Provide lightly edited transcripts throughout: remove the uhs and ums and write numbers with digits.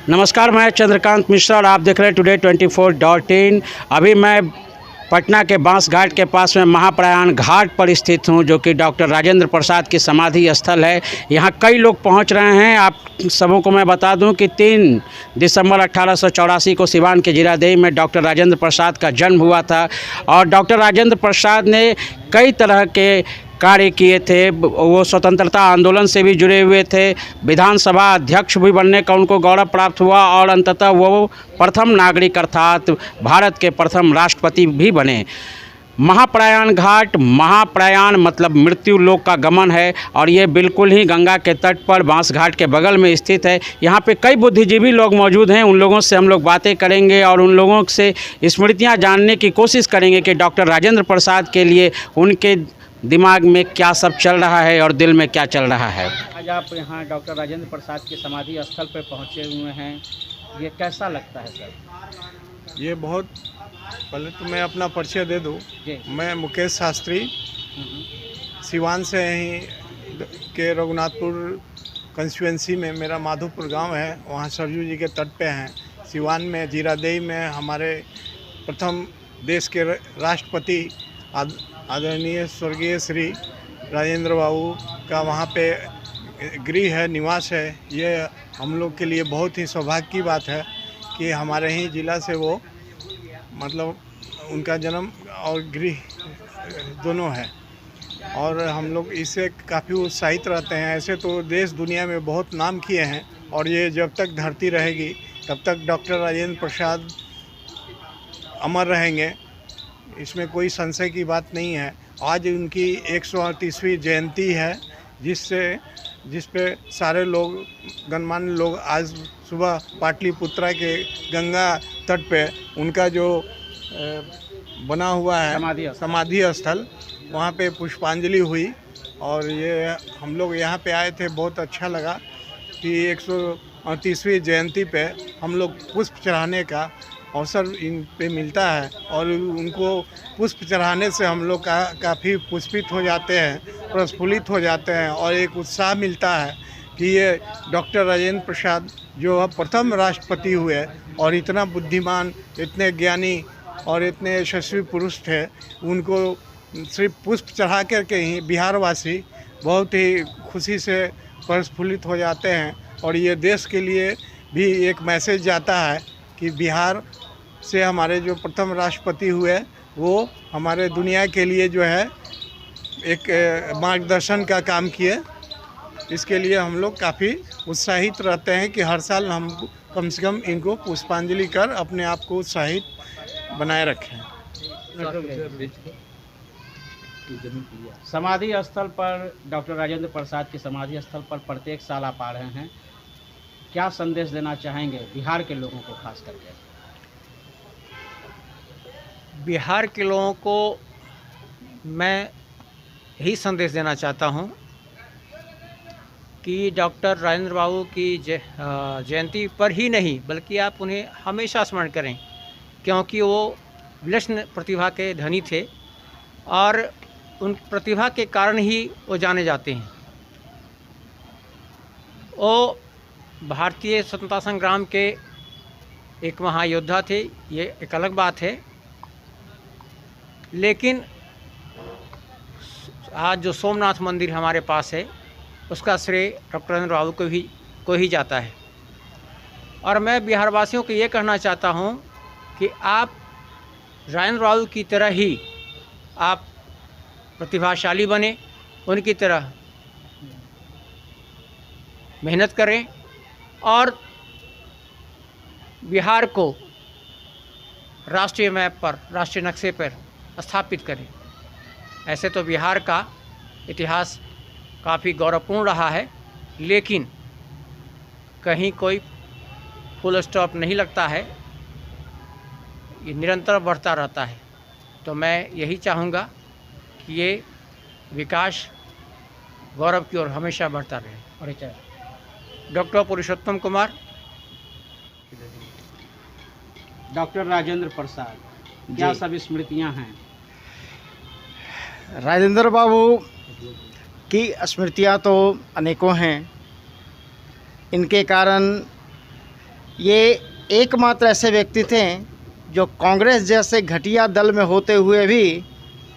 नमस्कार, मैं चंद्रकांत मिश्रा और आप देख रहे हैं टुडे 24.in। अभी मैं पटना के बांस घाट के पास में महाप्रयाण घाट पर स्थित हूं, जो कि डॉक्टर राजेंद्र प्रसाद की समाधि स्थल है। यहां कई लोग पहुंच रहे हैं। आप सबों को मैं बता दूं कि 3 दिसंबर 1884 को सिवान के जीरादेई में डॉक्टर राजेंद्र प्रसाद का जन्म हुआ था और डॉक्टर राजेंद्र प्रसाद ने कई तरह के कार्य किए थे। वो स्वतंत्रता आंदोलन से भी जुड़े हुए थे, विधानसभा अध्यक्ष भी बनने का उनको गौरव प्राप्त हुआ और अंततः वो प्रथम नागरिक अर्थात भारत के प्रथम राष्ट्रपति भी बने। महाप्रयाण घाट, महाप्रयाण मतलब मृत्यु लोक का गमन है और ये बिल्कुल ही गंगा के तट पर बांस घाट के बगल में स्थित है। यहाँ पे कई बुद्धिजीवी लोग मौजूद हैं। उन लोगों से हम लोग बातें करेंगे और उन लोगों से स्मृतियाँ जानने की कोशिश करेंगे कि डॉक्टर राजेंद्र प्रसाद के लिए उनके दिमाग में क्या सब चल रहा है और दिल में क्या चल रहा है। आज आप यहाँ डॉक्टर राजेंद्र प्रसाद की समाधि स्थल पर पहुँचे हुए हैं, ये कैसा लगता है सर? ये बहुत, पहले तो मैं अपना परिचय दे दूँ। मैं मुकेश शास्त्री, सिवान से ही के रघुनाथपुर कंस्टिट्यूएंसी में मेरा माधोपुर गांव है, वहाँ सरयू जी के तट पे हैं। सिवान में जीरादेई में हमारे प्रथम देश के राष्ट्रपति आदरणीय स्वर्गीय श्री राजेंद्र बाबू का वहाँ पे गृह है, निवास है। ये हम लोग के लिए बहुत ही सौभाग्य की बात है कि हमारे ही ज़िला से वो मतलब उनका जन्म और गृह दोनों है और हम लोग इससे काफ़ी उत्साहित रहते हैं। ऐसे तो देश दुनिया में बहुत नाम किए हैं और ये जब तक धरती रहेगी तब तक डॉक्टर राजेंद्र प्रसाद अमर रहेंगे, इसमें कोई संशय की बात नहीं है। आज उनकी 138वीं जयंती है, जिस पे सारे लोग, गणमान्य लोग आज सुबह पाटलिपुत्रा के गंगा तट पे उनका जो बना हुआ है समाधि स्थल, वहाँ पे पुष्पांजलि हुई और ये हम लोग यहाँ पे आए थे। बहुत अच्छा लगा कि 138वीं जयंती पे हम लोग पुष्प चढ़ाने का अवसर इन पे मिलता है और उनको पुष्प चढ़ाने से हम लोग काफ़ी पुष्पित हो जाते हैं, प्रस्फुल्लित हो जाते हैं और एक उत्साह मिलता है कि ये डॉक्टर राजेंद्र प्रसाद जो अब प्रथम राष्ट्रपति हुए और इतना बुद्धिमान, इतने ज्ञानी और इतने यशस्वी पुरुष थे, उनको सिर्फ पुष्प चढ़ा करके ही बिहारवासी बहुत ही खुशी से प्रस्फुल्लित हो जाते हैं। और ये देश के लिए भी एक मैसेज जाता है कि बिहार से हमारे जो प्रथम राष्ट्रपति हुए वो हमारे दुनिया के लिए जो है एक मार्गदर्शन का काम किए। इसके लिए हम लोग काफ़ी उत्साहित रहते हैं कि हर साल हम कम से कम इनको पुष्पांजलि कर अपने आप को उत्साहित बनाए रखें। समाधि स्थल पर, डॉक्टर राजेंद्र प्रसाद की समाधि स्थल पर प्रत्येक साल आप आ रहे हैं, क्या संदेश देना चाहेंगे बिहार के लोगों को? खास करके बिहार के लोगों को मैं यही संदेश देना चाहता हूं कि डॉक्टर राजेंद्र बाबू की जयंती पर ही नहीं बल्कि आप उन्हें हमेशा स्मरण करें, क्योंकि वो विलक्षण प्रतिभा के धनी थे और उन प्रतिभा के कारण ही वो जाने जाते हैं। वो भारतीय स्वतंत्रता संग्राम के एक महायोद्धा थे, ये एक अलग बात है, लेकिन आज जो सोमनाथ मंदिर हमारे पास है उसका श्रेय डॉक्टर राजेंद्र बाबू को ही जाता है। और मैं बिहारवासियों को ये कहना चाहता हूँ कि आप राजेंद्र बाबू की तरह ही आप प्रतिभाशाली बने, उनकी तरह मेहनत करें और बिहार को राष्ट्रीय मैप पर, राष्ट्रीय नक्शे पर स्थापित करें। ऐसे तो बिहार का इतिहास काफ़ी गौरवपूर्ण रहा है, लेकिन कहीं कोई फुल स्टॉप नहीं लगता है, ये निरंतर बढ़ता रहता है। तो मैं यही चाहूँगा कि ये विकास गौरव की ओर हमेशा बढ़ता रहे। और डॉक्टर पुरुषोत्तम कुमार। डॉक्टर राजेंद्र प्रसाद, क्या सब स्मृतियाँ हैं? राजेंद्र बाबू की स्मृतियाँ तो अनेकों हैं। इनके कारण ये एकमात्र ऐसे व्यक्ति थे जो कांग्रेस जैसे घटिया दल में होते हुए भी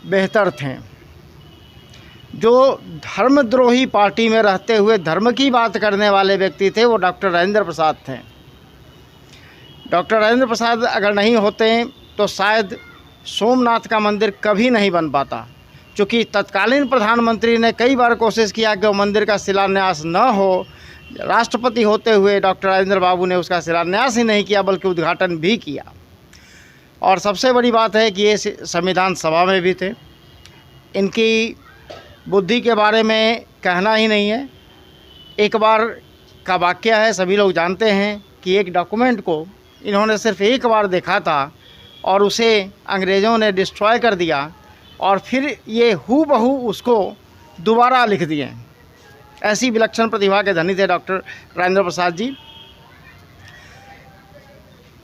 बेहतर थे। जो धर्मद्रोही पार्टी में रहते हुए धर्म की बात करने वाले व्यक्ति थे वो डॉक्टर राजेंद्र प्रसाद थे। डॉक्टर राजेंद्र प्रसाद अगर नहीं होते तो शायद सोमनाथ का मंदिर कभी नहीं बन पाता, क्योंकि तत्कालीन प्रधानमंत्री ने कई बार कोशिश किया कि वो मंदिर का शिलान्यास न हो। राष्ट्रपति होते हुए डॉक्टर राजेंद्र बाबू ने उसका शिलान्यास ही नहीं किया बल्कि उद्घाटन भी किया। और सबसे बड़ी बात है कि ये संविधान सभा में भी थे। इनकी बुद्धि के बारे में कहना ही नहीं है। एक बार का वाक़या है, सभी लोग जानते हैं कि एक डॉक्यूमेंट को इन्होंने सिर्फ एक बार देखा था और उसे अंग्रेज़ों ने डिस्ट्रॉय कर दिया और फिर ये हूबहू उसको दोबारा लिख दिए। ऐसी विलक्षण प्रतिभा के धनी थे डॉक्टर राजेंद्र प्रसाद जी।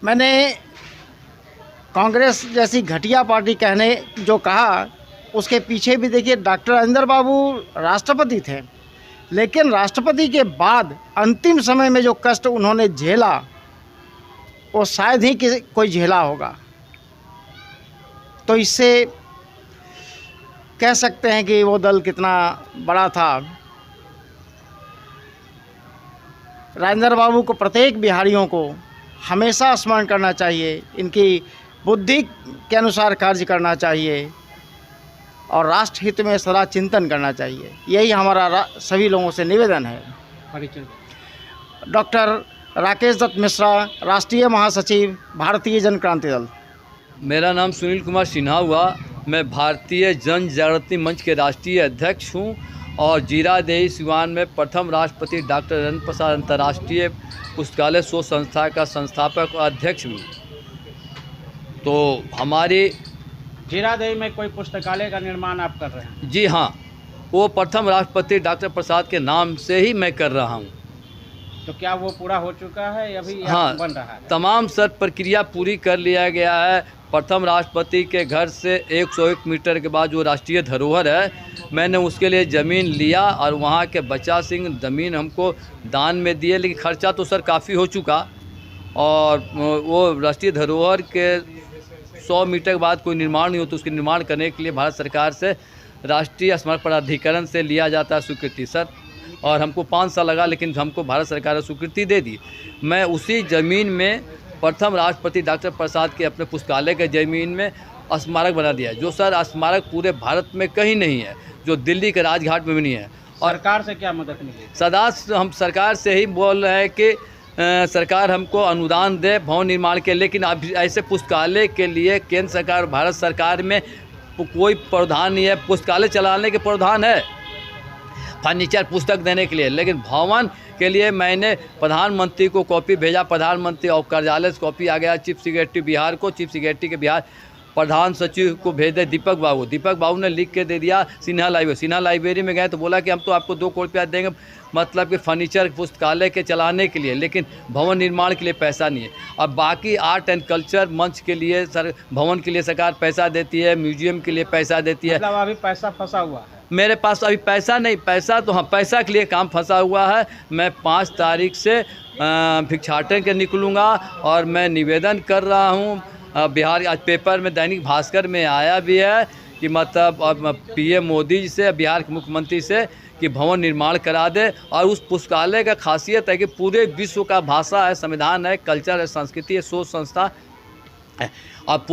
मैंने कांग्रेस जैसी घटिया पार्टी कहने जो कहा, उसके पीछे भी देखिए डॉक्टर राजेंद्र बाबू राष्ट्रपति थे, लेकिन राष्ट्रपति के बाद अंतिम समय में जो कष्ट उन्होंने झेला वो शायद ही कोई झेला होगा। तो इससे कह सकते हैं कि वो दल कितना बड़ा था। राजेंद्र बाबू को, प्रत्येक बिहारियों को हमेशा स्मरण करना चाहिए, इनकी बुद्धि के अनुसार कार्य करना चाहिए और राष्ट्र हित में सदा चिंतन करना चाहिए। यही हमारा सभी लोगों से निवेदन है। डॉक्टर राकेश दत्त मिश्रा, राष्ट्रीय महासचिव, भारतीय जन क्रांति दल। मेरा नाम सुनील कुमार सिन्हा हुआ। मैं भारतीय जन जागृति मंच के राष्ट्रीय अध्यक्ष हूं और जीरादेई सिवान में प्रथम राष्ट्रपति डॉक्टर राजेंद्र प्रसाद अंतर्राष्ट्रीय पुस्तकालय शोध संस्था का संस्थापक और अध्यक्ष भी। तो हमारी जीरादेई में कोई पुस्तकालय का निर्माण आप कर रहे हैं? जी हाँ, वो प्रथम राष्ट्रपति डॉक्टर प्रसाद के नाम से ही मैं कर रहा हूँ। तो क्या वो पूरा हो चुका है या अभी हाँ, बन रहा है? तमाम शर्त प्रक्रिया पूरी कर लिया गया है। प्रथम राष्ट्रपति के घर से 101 मीटर के बाद जो राष्ट्रीय धरोहर है, मैंने उसके लिए ज़मीन लिया और वहाँ के बच्चा सिंह ज़मीन हमको दान में दिए, लेकिन खर्चा तो सर काफ़ी हो चुका और वो राष्ट्रीय धरोहर के 100 मीटर के बाद कोई निर्माण नहीं हो तो उसके निर्माण करने के लिए भारत सरकार से राष्ट्रीय स्मारक प्राधिकरण से लिया जाता है स्वीकृति सर, और हमको 5 साल लगा, लेकिन हमको भारत सरकार ने स्वीकृति दे दी। मैं उसी ज़मीन में प्रथम राष्ट्रपति डॉक्टर प्रसाद के अपने पुस्तकालय के ज़मीन में स्मारक बना दिया है, जो सर स्मारक पूरे भारत में कहीं नहीं है, जो दिल्ली के राजघाट में भी नहीं है। और सरकार से क्या मदद मिली? सदा हम सरकार से ही बोल रहे हैं कि सरकार हमको अनुदान दे भवन निर्माण के, लेकिन अब ऐसे पुस्तकालय के लिए केंद्र सरकार, भारत सरकार में कोई प्रावधान नहीं है। पुस्तकालय चलाने के प्रावधान है, फर्नीचर पुस्तक देने के लिए, लेकिन भवन के लिए मैंने प्रधानमंत्री को कॉपी भेजा, प्रधानमंत्री और कार्यालय से कॉपी आ गया चीफ सेक्रेटरी बिहार को, चीफ सेक्रेटरी के बिहार प्रधान सचिव को भेज दे दीपक बाबू ने लिख के दे दिया सिन्हा लाइब्रेरी में गए तो बोला कि हम तो आपको 2 करोड़ रुपया देंगे, मतलब कि फर्नीचर पुस्तकालय के चलाने के लिए, लेकिन भवन निर्माण के लिए पैसा नहीं है। अब बाकी आर्ट एंड कल्चर मंच के लिए सर भवन के लिए सरकार पैसा देती है, म्यूजियम के लिए पैसा देती है। मतलब अभी पैसा फंसा हुआ है? मेरे पास अभी पैसा नहीं, पैसा तो हाँ, पैसा के लिए काम फंसा हुआ है। मैं 5 तारीख से भिक्षाटन के निकलूँगा और मैं निवेदन कर रहा हूँ। बिहार आज पेपर में दैनिक भास्कर में आया भी है कि मतलब पीएम मोदी जी से, बिहार के मुख्यमंत्री से कि भवन निर्माण करा दे। और उस पुस्तकालय का खासियत है कि पूरे विश्व का भाषा है, संविधान है, कल्चर है, संस्कृति है, शोध संस्था है और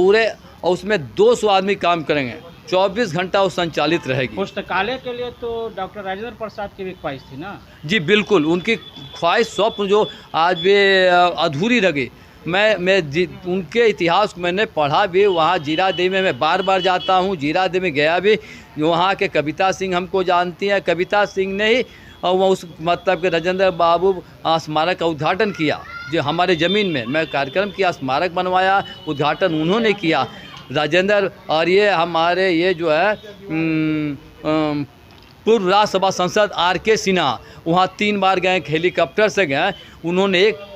उसमें 200 आदमी काम करेंगे, 24 घंटा वो संचालित रहेगी। पुस्तकालय के लिए तो डॉक्टर राजेंद्र प्रसाद की भी ख्वाहिश थी ना? जी बिल्कुल, उनकी ख्वाहिश, स्वप्न जो आज भी अधूरी रह गई। मैं उनके इतिहास को मैंने पढ़ा भी। वहाँ जीरादेई में मैं बार बार जाता हूँ, जीरादेई में गया भी। वहाँ के कविता सिंह हमको जानती हैं, कविता सिंह ने ही वह उस मतलब के राजेंद्र बाबू स्मारक का उद्घाटन किया, जो हमारे ज़मीन में मैं कार्यक्रम किया, स्मारक बनवाया, उद्घाटन उन्होंने किया राजेंद्र। और ये हमारे ये जो है पूर्व राज्यसभा सांसद RK सिन्हा वहाँ 3 बार गए, हेलीकॉप्टर से गए। उन्होंने 1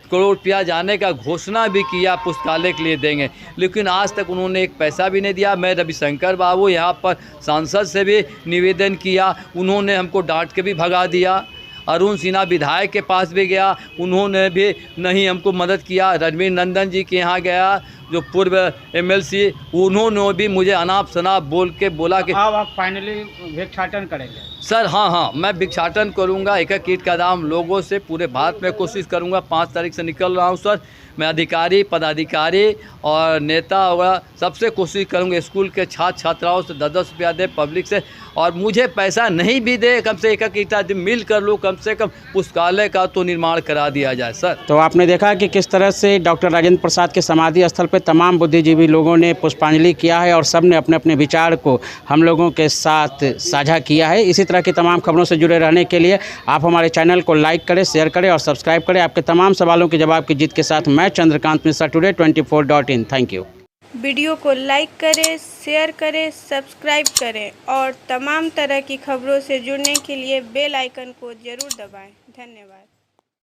करोड़ रुपया जाने का घोषणा भी किया पुस्तकालय के लिए देंगे, लेकिन आज तक उन्होंने 1 पैसा भी नहीं दिया। मैं रविशंकर बाबू यहाँ पर सांसद से भी निवेदन किया, उन्होंने हमको डांट के भी भगा दिया। अरुण सिन्हा विधायक के पास भी गया, उन्होंने भी नहीं हमको मदद किया। रणवीर नंदन जी के यहाँ गया जो पूर्व एमएलसी, उन्होंने भी मुझे अनाप शनाप बोल के बोला कि अब आप फाइनली भिक्षाटन करेंगे? सर हाँ, मैं भिक्षाटन करूंगा। एक एक ईंट का दाम लोगों से पूरे भारत में कोशिश करूंगा। 5 तारीख से निकल रहा हूं सर। मैं अधिकारी, पदाधिकारी और नेता वगैरह सबसे कोशिश करूंगा स्कूल के छात्र छात्राओं से 10-10 रुपया दे, पब्लिक से, और मुझे पैसा नहीं भी दे, कम से एक ईंटा मिल कर लूँ, कम से कम पुस्तकालय का तो निर्माण करा दिया जाए सर। तो आपने देखा कि किस तरह से डॉक्टर राजेंद्र प्रसाद के समाधि स्थल पर तमाम बुद्धिजीवी लोगों ने पुष्पांजलि किया है और सब ने अपने अपने विचार को हम लोगों के साथ साझा किया है। इसी तरह की तमाम खबरों से जुड़े रहने के लिए आप हमारे चैनल को लाइक करें, शेयर करें और सब्सक्राइब करें। आपके तमाम सवालों के जवाब की जीत के साथ मैं Chandrakant Mishra, today 24.in। Thank you. Video को लाइक करें, शेयर करें, सब्सक्राइब करें और तमाम तरह की खबरों से जुड़ने के लिए बेल आइकन को ज़रूर दबाएं। धन्यवाद।